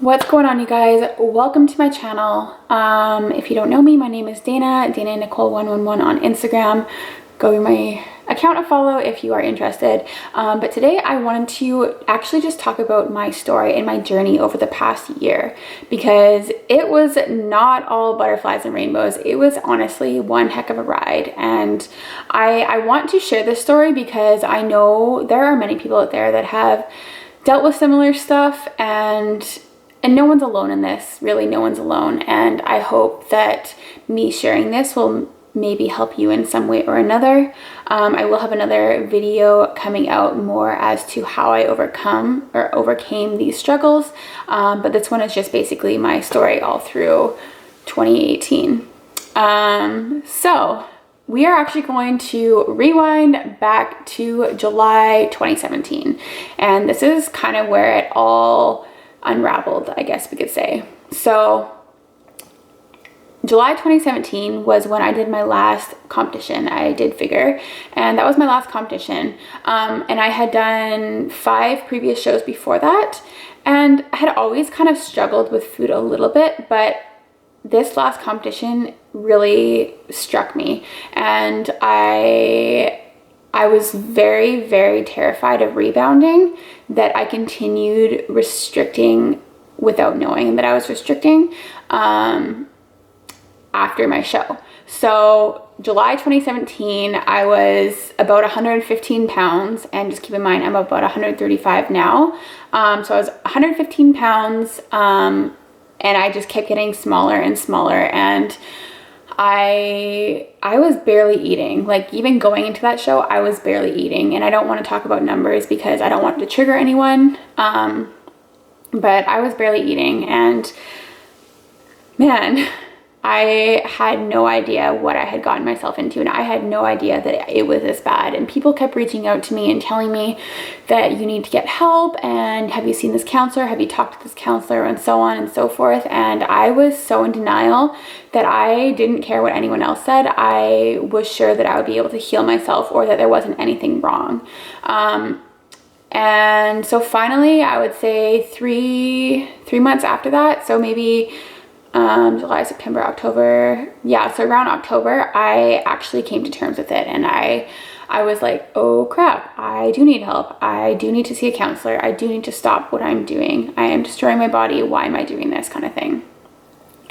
What's going on, you guys? Welcome to my channel. If you don't know me, my name is Dana Nicole 111 on Instagram. Go to my account to follow if you are interested. But today I wanted to actually just talk about my story and my journey over the past year, because it was not all butterflies and rainbows. It was honestly one heck of a ride, and I want to share this story because I know there are many people out there that have dealt with similar stuff, and no one's alone in this. Really, no one's alone. And I hope that me sharing this will maybe help you in some way or another. I will have another video coming out more as to how I overcame these struggles. But this one is just basically my story all through 2018. So we are actually going to rewind back to July 2017. And this is kind of where it all unraveled, I guess we could say. So July 2017 was when I did my last competition. I did figure, and that was my last competition. And I had done 5 previous shows before that, and I had always kind of struggled with food a little bit, but this last competition really struck me, and I was very, very terrified of rebounding, that I continued restricting without knowing that I was restricting after my show. So July 2017, I was about 115 pounds, and just keep in mind, I'm about 135 now. So I was 115 pounds, and I just kept getting smaller and smaller, and I was barely eating. Like, even going into that show, I was barely eating. And I don't want to talk about numbers because I don't want to trigger anyone. But I was barely eating, and man, I had no idea what I had gotten myself into, and I had no idea that it was this bad. And people kept reaching out to me and telling me that you need to get help, and have you seen this counselor? Have you talked to this counselor? And so on and so forth. And I was so in denial that I didn't care what anyone else said. I was sure that I would be able to heal myself, or that there wasn't anything wrong. And so finally, I would say three months after that, so maybe July, September, October. Yeah, so around October, I actually came to terms with it, and I was like, oh crap, I do need help. I do need to see a counselor. I do need to stop what I'm doing. I am destroying my body. Why am I doing this, kind of thing?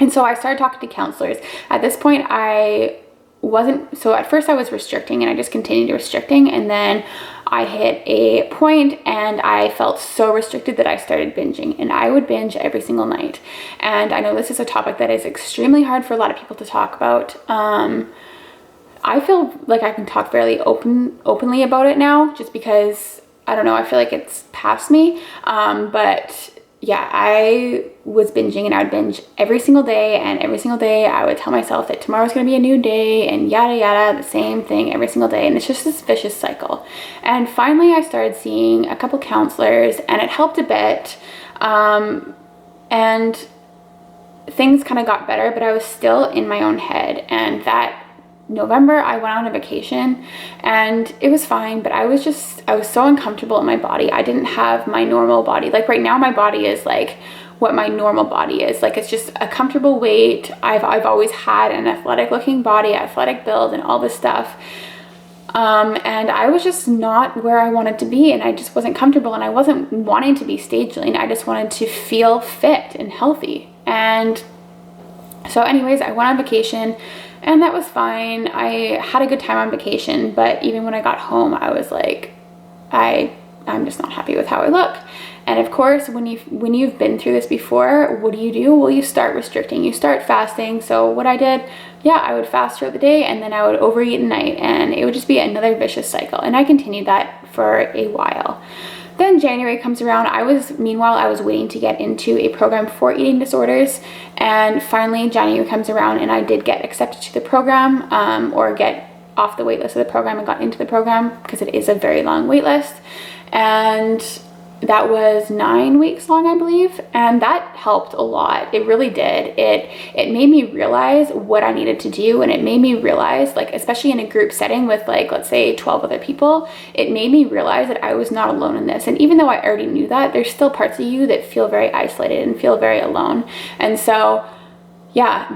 And so I started talking to counselors. At this point, so at first I was restricting, and I just continued restricting, and then I hit a point and I felt so restricted that I started binging, and I would binge every single night. And I know this is a topic that is extremely hard for a lot of people to talk about. I feel like I can talk fairly openly about it now, just because, I don't know, I feel like it's past me. But yeah, I was binging, and I would binge every single day, and every single day I would tell myself that tomorrow's gonna be a new day, and yada yada, the same thing every single day, and it's just this vicious cycle. And finally I started seeing a couple counselors, and it helped a bit, and things kind of got better, but I was still in my own head. And that November, I went on a vacation, and it was fine, but I was so uncomfortable in my body. I didn't have my normal body. Like, right now, my body is like what my normal body is. Like, it's just a comfortable weight. I've always had an athletic looking body, athletic build, and all this stuff. And I was just not where I wanted to be, and I just wasn't comfortable, and I wasn't wanting to be stage lean. I just wanted to feel fit and healthy. And so anyways, I went on vacation, and that was fine. I had a good time on vacation, but even when I got home, I was like, I'm just not happy with how I look. And of course, when you've been through this before, what do? Well, you start restricting, you start fasting. So what I did, yeah, I would fast throughout the day, and then I would overeat at night, and it would just be another vicious cycle. And I continued that for a while. Then January comes around. Meanwhile, I was waiting to get into a program for eating disorders, and finally January comes around, and I did get accepted to the program, or get off the wait list of the program and got into the program, because it is a very long wait list. And that was 9 weeks long, I believe, and that helped a lot. It really did. It made me realize what I needed to do, and it made me realize, like, especially in a group setting with, like, let's say 12 other people, it made me realize that I was not alone in this. And even though I already knew that, there's still parts of you that feel very isolated and feel very alone. And so, yeah,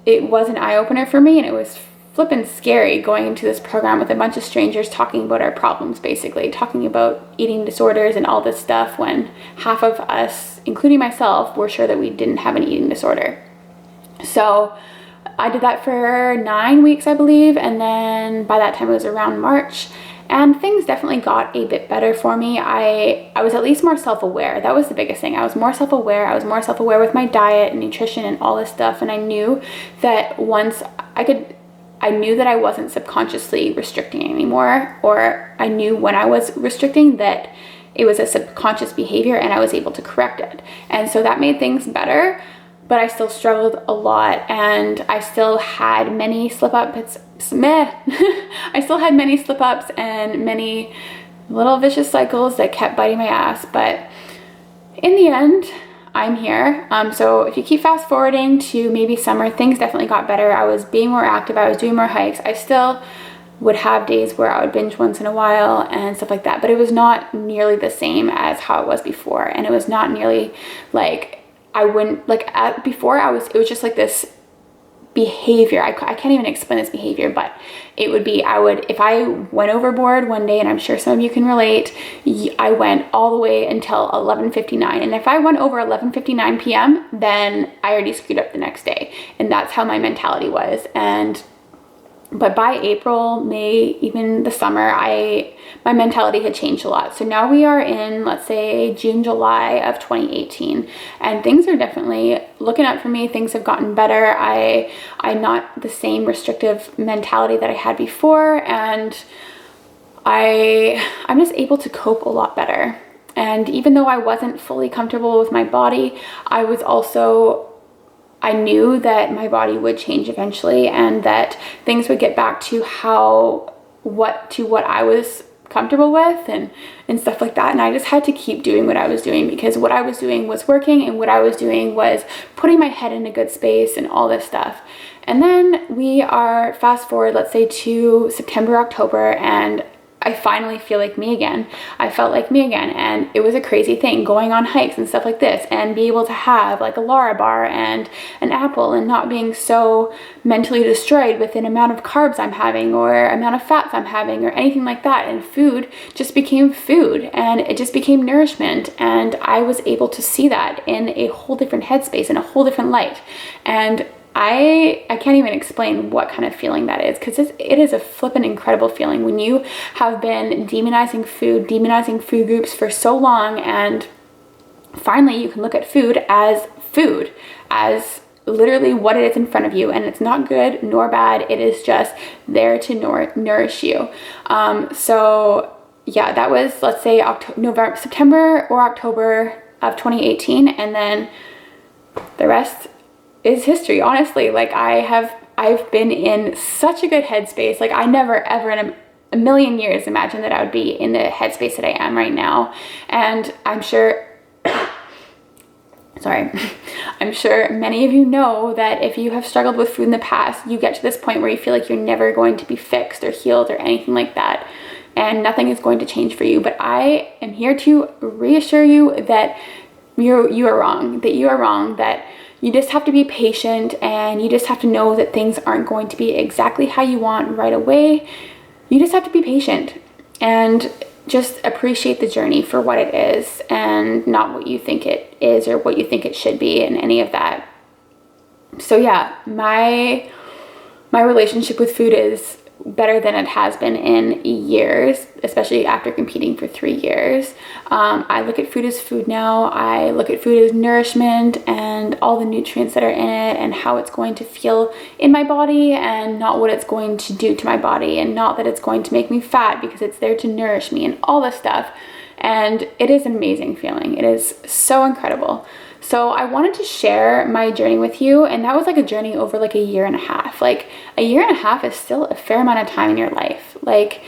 it was an eye-opener for me, and it was flippin' scary going into this program with a bunch of strangers talking about our problems, basically talking about eating disorders and all this stuff, when half of us, including myself, were sure that we didn't have an eating disorder. So I did that for 9 weeks, I believe, and then by that time it was around March, and things definitely got a bit better for me. I was at least more self-aware. That was the biggest thing. I was more self-aware. I was more self-aware with my diet and nutrition and all this stuff, and I knew that once I knew that I wasn't subconsciously restricting anymore, or I knew when I was restricting that it was a subconscious behavior and I was able to correct it. And so that made things better, but I still struggled a lot, and I still had many slip-ups. I still had many slip-ups and many little vicious cycles that kept biting my ass, but in the end, I'm here. So if you keep fast forwarding to maybe summer, things definitely got better. I was being more active. I was doing more hikes. I still would have days where I would binge once in a while and stuff like that, but it was not nearly the same as how it was before. And it was not nearly like, before it was just like this behavior. I can't even explain this behavior, but it would be, if I went overboard one day, and I'm sure some of you can relate, I went all the way until 11:59. And if I went over 11:59 p.m., then I already screwed up the next day. And that's how my mentality was. But by April, May, even the summer, my mentality had changed a lot. So now we are in, let's say, June, July of 2018, and things are definitely looking up for me. Things have gotten better. I'm not the same restrictive mentality that I had before, and I'm just able to cope a lot better. And even though I wasn't fully comfortable with my body, I knew that my body would change eventually, and that things would get back to what I was comfortable with and stuff like that. And I just had to keep doing what I was doing, because what I was doing was working, and what I was doing was putting my head in a good space and all this stuff. And then we are fast forward, let's say, to September, October, and I finally feel like me again. I felt like me again, and it was a crazy thing going on hikes and stuff like this, and be able to have like a Lara bar and an apple, and not being so mentally destroyed with the amount of carbs I'm having or amount of fats I'm having or anything like that. And food just became food, and it just became nourishment, and I was able to see that in a whole different headspace, in a whole different light. And I can't even explain what kind of feeling that is, because it is a flippin' incredible feeling when you have been demonizing food groups for so long, and finally you can look at food, as literally what it is in front of you, and it's not good nor bad. It is just there to nourish you. So yeah, that was, let's say, September or October of 2018, and then the rest is history, honestly. Like, I've been in such a good headspace. Like, I never ever in a million years imagined that I would be in the headspace that I am right now. And I'm sure I'm sure many of you know that if you have struggled with food in the past, you get to this point where you feel like you're never going to be fixed or healed or anything like that, and nothing is going to change for you. But I am here to reassure you that you are wrong, that you just have to be patient, and you just have to know that things aren't going to be exactly how you want right away. You just have to be patient and just appreciate the journey for what it is, and not what you think it is or what you think it should be, and any of that. So yeah, my relationship with food is better than it has been in years, especially after competing for 3 years. I look at food as food now. I look at food as nourishment and all the nutrients that are in it, and how it's going to feel in my body, and not what it's going to do to my body, and not that it's going to make me fat, because it's there to nourish me and all this stuff. And it is an amazing feeling. It is so incredible. So I wanted to share my journey with you, and that was like a journey over like a year and a half. Like, a year and a half is still a fair amount of time in your life. Like,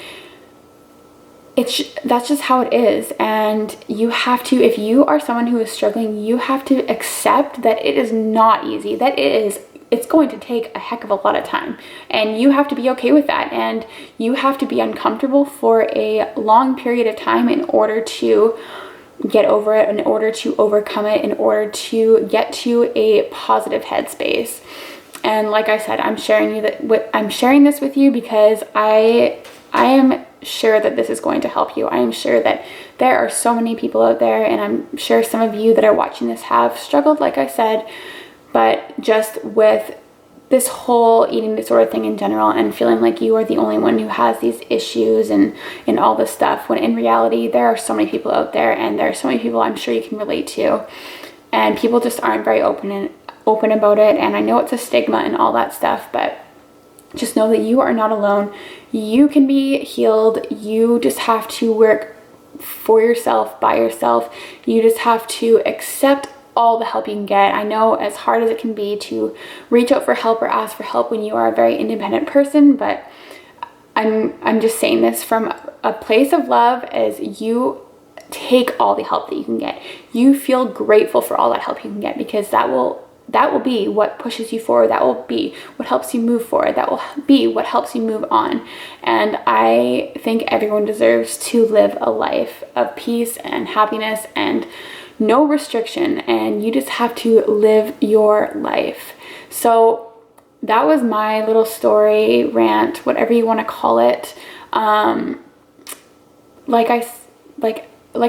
that's just how it is. And you have to, if you are someone who is struggling, you have to accept that it is not easy, that it's going to take a heck of a lot of time, and you have to be okay with that, and you have to be uncomfortable for a long period of time in order to get over it, in order to overcome it, in order to get to a positive headspace. And like I said, I'm sharing this with you because I am sure that this is going to help you. I am sure that there are so many people out there, and I'm sure some of you that are watching this have struggled, like I said, but just with this whole eating disorder thing in general, and feeling like you are the only one who has these issues and all this stuff, when in reality there are so many people out there, and there are so many people I'm sure you can relate to, and people just aren't very open about it. And I know it's a stigma and all that stuff, but just know that you are not alone. You can be healed. You just have to work for yourself, by yourself. You just have to accept all the help you can get. I know, as hard as it can be to reach out for help or ask for help when you are a very independent person, but I'm just saying this from a place of love, as you take all the help that you can get. You feel grateful for all that help you can get, because that will be what pushes you forward. That will be what helps you move forward. That will be what helps you move on. And I think everyone deserves to live a life of peace and happiness and no restriction, and you just have to live your life. So that was my little story, rant, whatever you want to call it. Like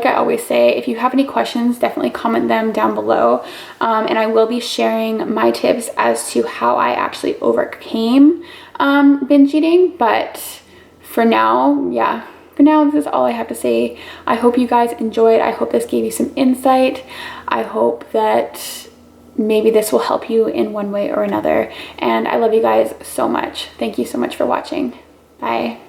I always say, if you have any questions, definitely comment them down below. And I will be sharing my tips as to how I actually overcame binge eating. But for now, this is all I have to say. I hope you guys enjoyed. I hope this gave you some insight. I hope that maybe this will help you in one way or another. And I love you guys so much. Thank you so much for watching. Bye.